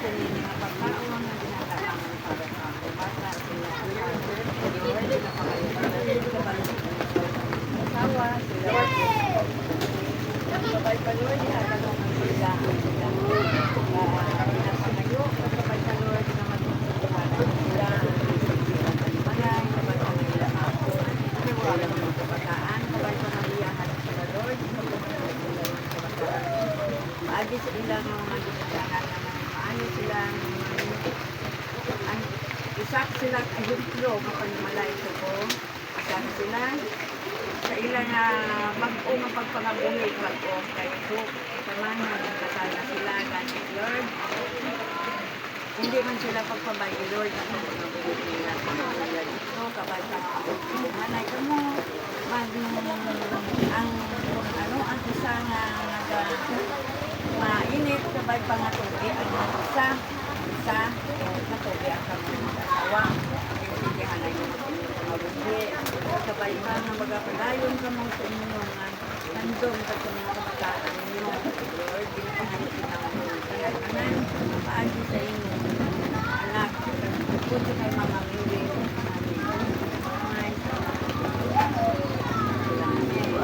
sa nila nga pagkaon na ginagawa para sa bata sila. Lord, pinapakayo sa balik asawa sila. Sabay pa Lord, ihatagang ang sila. Pinapakayo, sabay pa Lord, na matutulungan sila. Malay, sabay pa nila ako. Wala naman sa kabataan, sabay pa naliyahan sila Lord. Agi sa ilang mga ginagawa na maayos sila, isak sila ayuntlo, mapanimalay ko po. Isak sila sa ilang mag-o ng pagpangabuhi, mag-o kayo po. Samahan, kasal na sila, ganit Lord. Hindi man sila pagpabayi Lord, ang pagpabuhi nila sila dito, kapag manay ka mo, ang isa nga mainit, sabay pa nga tubi, ang isa, natubi ang kaming asawa, yung sindihan na yung mabuhi, sabay pa nga magapadayon ka mo sa inyo nga, nandun ka sa mga kabataan ninyo, Lord, pinapahansin ang mga kanan, paagi sa inyo, anak, punti kay Mama